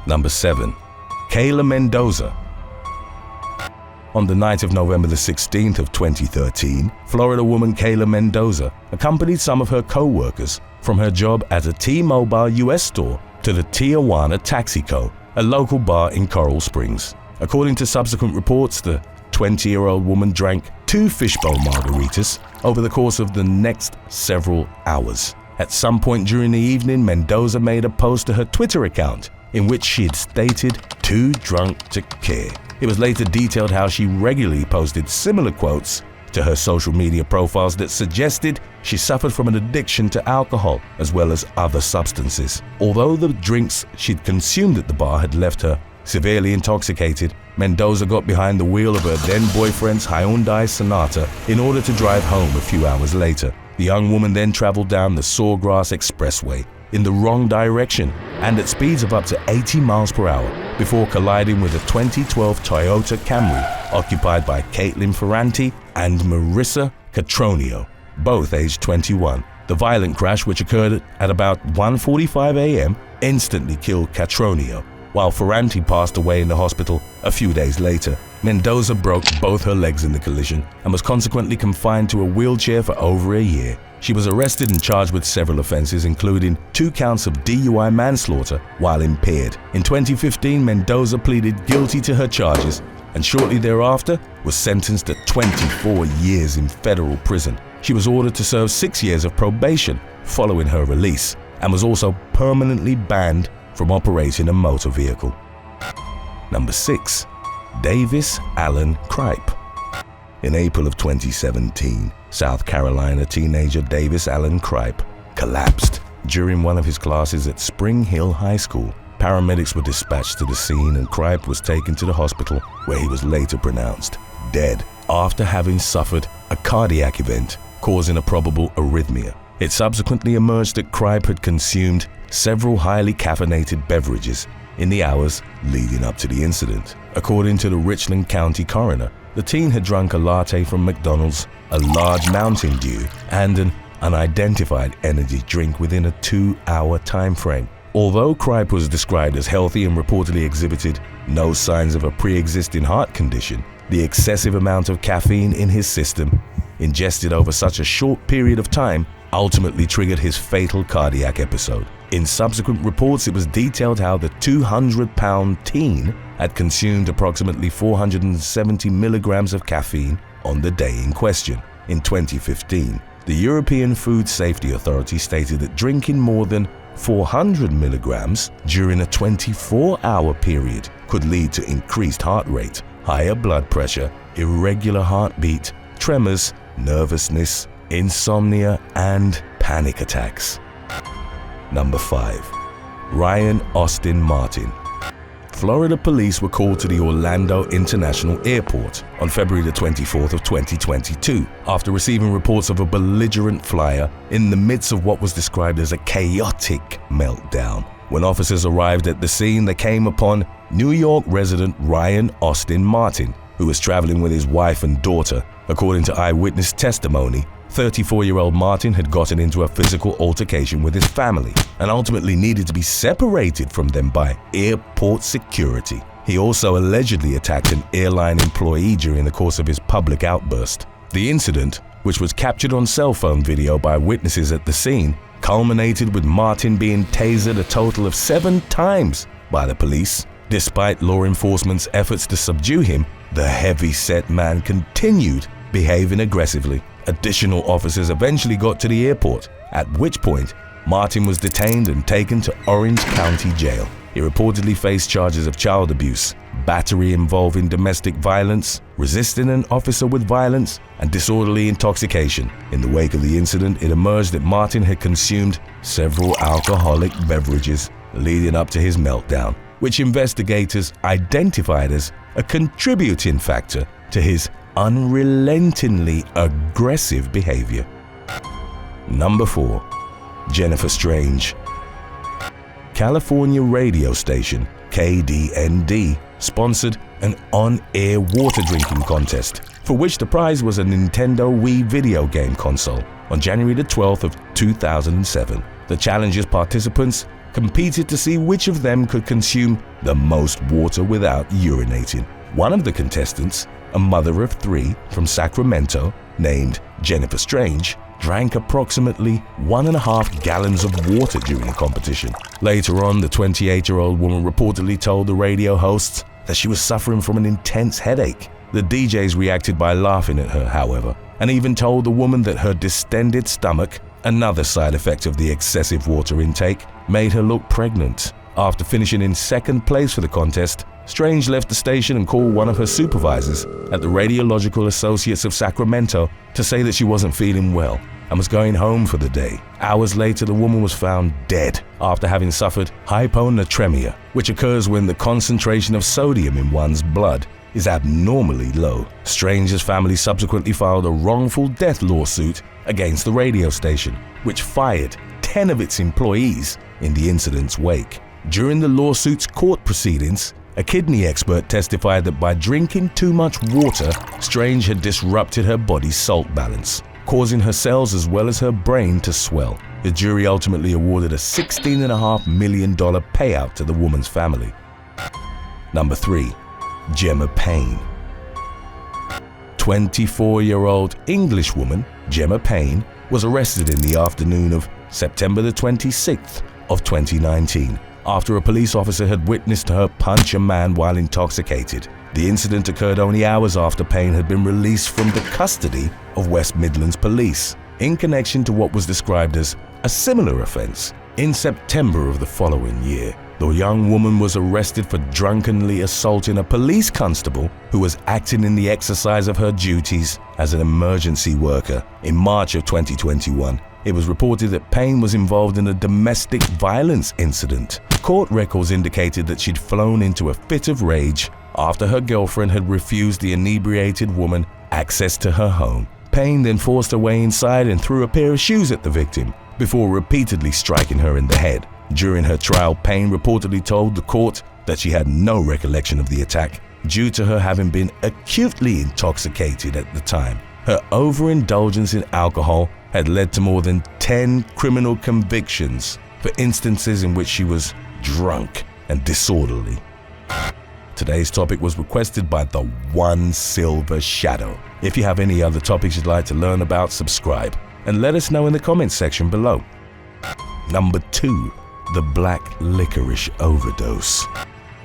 Number 7. Kayla Mendoza. On the night of November the 16th of 2013, Florida woman Kayla Mendoza accompanied some of her co-workers from her job at a T-Mobile US store to the Tijuana Taxico, a local bar in Coral Springs. According to subsequent reports, the 20-year-old woman drank 2 fishbowl margaritas over the course of the next several hours. At some point during the evening, Mendoza made a post to her Twitter account in which she had stated, "Too drunk to care." It was later detailed how she regularly posted similar quotes to her social media profiles that suggested she suffered from an addiction to alcohol as well as other substances. Although the drinks she'd consumed at the bar had left her severely intoxicated, Mendoza got behind the wheel of her then-boyfriend's Hyundai Sonata in order to drive home a few hours later. The young woman then traveled down the Sawgrass Expressway in the wrong direction and at speeds of up to 80 miles per hour before colliding with a 2012 Toyota Camry occupied by Caitlin Ferranti and Marissa Catronio, both aged 21. The violent crash, which occurred at about 1:45 a.m., instantly killed Catronio, while Ferranti passed away in the hospital a few days later. Mendoza broke both her legs in the collision and was consequently confined to a wheelchair for over a year. She was arrested and charged with several offenses, including 2 counts of DUI manslaughter while impaired. In 2015, Mendoza pleaded guilty to her charges and shortly thereafter was sentenced to 24 years in federal prison. She was ordered to serve 6 years of probation following her release and was also permanently banned from operating a motor vehicle. Number 6. Davis Allen Cripe. In April of 2017, South Carolina teenager Davis Allen Cripe collapsed during one of his classes at Spring Hill High School. Paramedics were dispatched to the scene and Cripe was taken to the hospital where he was later pronounced dead after having suffered a cardiac event causing a probable arrhythmia. It subsequently emerged that Cripe had consumed several highly caffeinated beverages in the hours leading up to the incident. According to the Richland County coroner, the teen had drunk a latte from McDonald's, a large Mountain Dew, and an unidentified energy drink within a 2-hour time frame. Although Cripe was described as healthy and reportedly exhibited no signs of a pre-existing heart condition, the excessive amount of caffeine in his system, ingested over such a short period of time, ultimately triggered his fatal cardiac episode. In subsequent reports, it was detailed how the 200-pound teen had consumed approximately 470 milligrams of caffeine on the day in question. In 2015, the European Food Safety Authority stated that drinking more than 400 milligrams during a 24-hour period could lead to increased heart rate, higher blood pressure, irregular heartbeat, tremors, nervousness, insomnia, and panic attacks. Number 5. Ryan Austin Martin. Florida police were called to the Orlando International Airport on February the 24th of 2022 after receiving reports of a belligerent flyer in the midst of what was described as a chaotic meltdown. When officers arrived at the scene, they came upon New York resident Ryan Austin Martin, who was traveling with his wife and daughter. According to eyewitness testimony, 34-year-old Martin had gotten into a physical altercation with his family and ultimately needed to be separated from them by airport security. He also allegedly attacked an airline employee during the course of his public outburst. The incident, which was captured on cell phone video by witnesses at the scene, culminated with Martin being tasered a total of 7 times by the police. Despite law enforcement's efforts to subdue him, the heavy-set man continued behaving aggressively. Additional officers eventually got to the airport, at which point Martin was detained and taken to Orange County Jail. He reportedly faced charges of child abuse, battery involving domestic violence, resisting an officer with violence, and disorderly intoxication. In the wake of the incident, it emerged that Martin had consumed several alcoholic beverages leading up to his meltdown, which investigators identified as a contributing factor to his unrelentingly aggressive behavior. Number 4. Jennifer Strange. California radio station KDND sponsored an on-air water drinking contest, for which the prize was a Nintendo Wii video game console on January the 12th of 2007. The challenge's participants competed to see which of them could consume the most water without urinating. One of the contestants, a mother of 3 from Sacramento named Jennifer Strange, drank approximately 1.5 gallons of water during the competition. Later on, the 28-year-old woman reportedly told the radio hosts that she was suffering from an intense headache. The DJs reacted by laughing at her, however, and even told the woman that her distended stomach, another side effect of the excessive water intake, made her look pregnant. After finishing in second place for the contest, Strange left the station and called one of her supervisors at the Radiological Associates of Sacramento to say that she wasn't feeling well and was going home for the day. Hours later, the woman was found dead after having suffered hyponatremia, which occurs when the concentration of sodium in one's blood is abnormally low. Strange's family subsequently filed a wrongful death lawsuit against the radio station, which fired 10 of its employees in the incident's wake. During the lawsuit's court proceedings, a kidney expert testified that by drinking too much water, Strange had disrupted her body's salt balance, causing her cells as well as her brain to swell. The jury ultimately awarded a $16.5 million payout to the woman's family. Number 3. Gemma Payne. 24-year-old English woman Gemma Payne was arrested in the afternoon of September the 26th of 2019 after a police officer had witnessed her punch a man while intoxicated. The incident occurred only hours after Payne had been released from the custody of West Midlands Police in connection to what was described as a similar offense. In September of the following year, the young woman was arrested for drunkenly assaulting a police constable who was acting in the exercise of her duties as an emergency worker. In March of 2021, it was reported that Payne was involved in a domestic violence incident. Court records indicated that she'd flown into a fit of rage after her girlfriend had refused the inebriated woman access to her home. Payne then forced her way inside and threw a pair of shoes at the victim before repeatedly striking her in the head. During her trial, Payne reportedly told the court that she had no recollection of the attack due to her having been acutely intoxicated at the time. Her overindulgence in alcohol had led to more than 10 criminal convictions for instances in which she was drunk and disorderly. Today's topic was requested by the One Silver Shadow. If you have any other topics you'd like to learn about, subscribe and let us know in the comments section below. Number 2. The Black Licorice Overdose.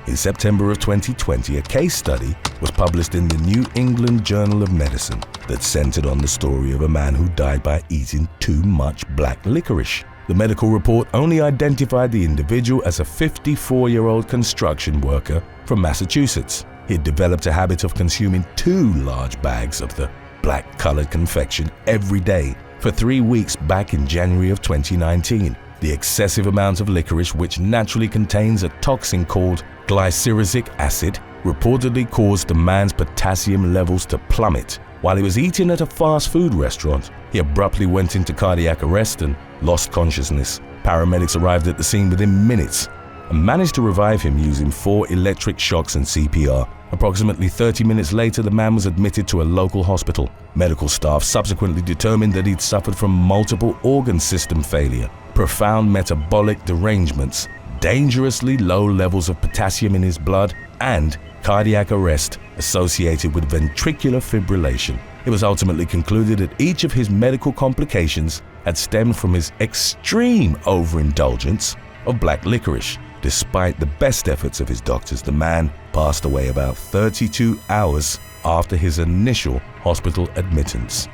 In September of 2020, a case study was published in the New England Journal of Medicine that centered on the story of a man who died by eating too much black licorice. The medical report only identified the individual as a 54-year-old construction worker from Massachusetts. He had developed a habit of consuming 2 large bags of the black-colored confection every day for 3 weeks back in January of 2019. The excessive amount of licorice, which naturally contains a toxin called glyceric acid, reportedly caused the man's potassium levels to plummet. While he was eating at a fast food restaurant, he abruptly went into cardiac arrest and lost consciousness. Paramedics arrived at the scene within minutes and managed to revive him using 4 electric shocks and CPR. Approximately 30 minutes later, the man was admitted to a local hospital. Medical staff subsequently determined that he'd suffered from multiple organ system failure, profound metabolic derangements, dangerously low levels of potassium in his blood, and cardiac arrest associated with ventricular fibrillation. It was ultimately concluded that each of his medical complications had stemmed from his extreme overindulgence of black licorice. Despite the best efforts of his doctors, the man passed away about 32 hours after his initial hospital admittance.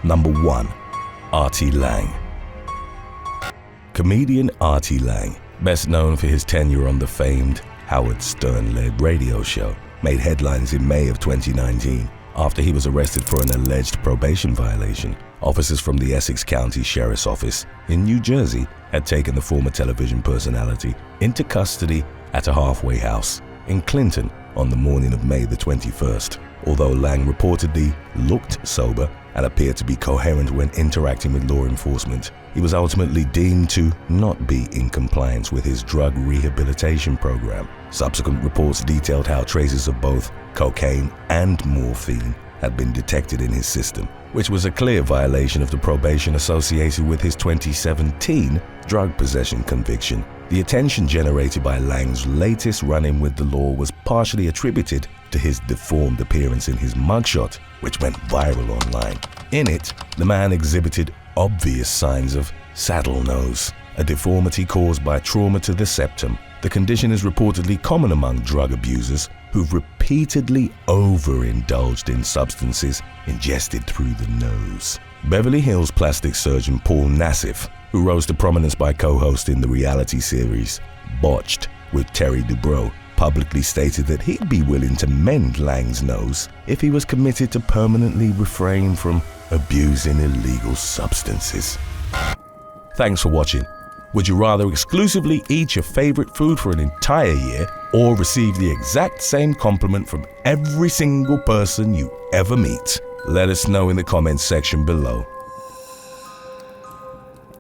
Number 1. Arty Lang. Comedian Arty Lang, best known for his tenure on the famed Howard Stern-led radio show, made headlines in May of 2019 after he was arrested for an alleged probation violation. Officers from the Essex County Sheriff's Office in New Jersey had taken the former television personality into custody at a halfway house in Clinton on the morning of May the 21st. Although Lang reportedly looked sober and appeared to be coherent when interacting with law enforcement, he was ultimately deemed to not be in compliance with his drug rehabilitation program. Subsequent reports detailed how traces of both cocaine and morphine had been detected in his system, which was a clear violation of the probation associated with his 2017 drug possession conviction. The attention generated by Lang's latest run-in with the law was partially attributed to his deformed appearance in his mugshot, which went viral online. In it, the man exhibited obvious signs of saddle nose, a deformity caused by trauma to the septum. The condition is reportedly common among drug abusers who've repeatedly overindulged in substances ingested through the nose. Beverly Hills plastic surgeon Paul Nassif, who rose to prominence by co-hosting the reality series Botched with Terry Dubrow, publicly stated that he'd be willing to mend Lang's nose if he was committed to permanently refrain from abusing illegal substances. Thanks for watching. Would you rather exclusively eat your favorite food for an entire year or receive the exact same compliment from every single person you ever meet? Let us know in the comments section below.